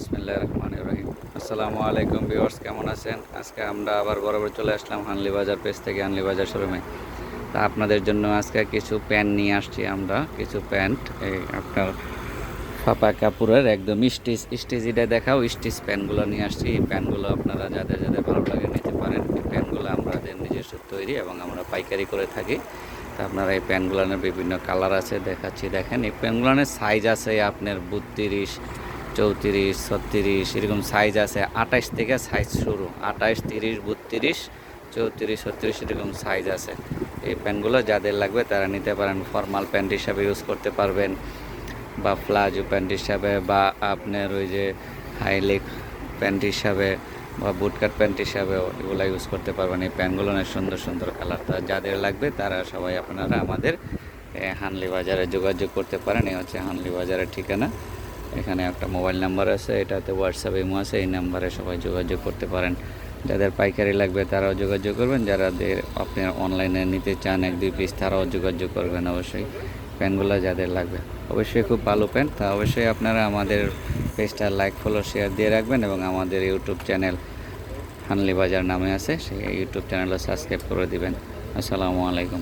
বিসমিল্লাহির রহমানির রহিম। আসসালামু আলাইকুম ভিউয়ার্স, কেমন আছেন? আজকে আমরা আবার বরাবর চলে আসলাম হানলি বাজার পেজ থেকে, হানলি বাজার শোরুমে। তা আপনাদের জন্য আজকে কিছু প্যান্ট নিয়ে আসছি আমরা, কিছু প্যান্ট এই আপনার ফাপা কাপড়ের একদম স্টিচ দেখাও স্টিচ প্যান্টগুলো নিয়ে আসছি। এই প্যান্টগুলো আপনারা যাদের যাদের ভালো লাগে নিতে পারেন। এই প্যান্টগুলো আমাদের নিজস্ব তৈরি এবং আমরা পাইকারি করে থাকি। তা আপনারা এই প্যান্টগুলোর বিভিন্ন কালার আছে, দেখাচ্ছি। দেখেন এই প্যান্টগুলোর সাইজ আছে আপনার 32, 34, 36 এরকম সাইজ আছে। 28 থেকে সাইজ শুরু, 28, 30, 32, 34, 36 এরকম সাইজ আছে। এই প্যান্টগুলো যাদের লাগবে তারা নিতে পারেন। ফর্মাল প্যান্ট হিসাবে ইউজ করতে পারবেন, বা প্লাজো প্যান্ট হিসাবে, বা আপনার ওই যে হাইলেক প্যান্ট হিসাবে, বা বুটকাট প্যান্ট হিসাবেও এগুলো ইউজ করতে পারবেন। এই প্যান্টগুলো অনেক সুন্দর সুন্দর কালার। তা যাদের লাগবে তারা সবাই আপনারা আমাদের হানলি বাজারে যোগাযোগ করতে পারেন। এই হচ্ছে হানলি বাজারের ঠিকানা। এখানে একটা মোবাইল নাম্বার আছে, এটাতে হোয়াটসঅ্যাপ ইমো আছে, এই নাম্বারে সবাই যোগাযোগ করতে পারেন। যাদের পাইকারি লাগবে তারাও যোগাযোগ করবেন, যাদের আপনি অনলাইনে নিতে চান 1-2 পিস তারাও যোগাযোগ করবেন। অবশ্যই প্যান্টগুলো যাদের লাগবে, অবশ্যই খুব ভালো প্যান্ট। তা অবশ্যই আপনারা আমাদের পেজটা লাইক, ফলো, শেয়ার দিয়ে রাখবেন এবং আমাদের ইউটিউব চ্যানেল হানলি বাজার নামে আছে, সেই ইউটিউব চ্যানেলও সাবস্ক্রাইব করে দিবেন। আসসালামু আলাইকুম।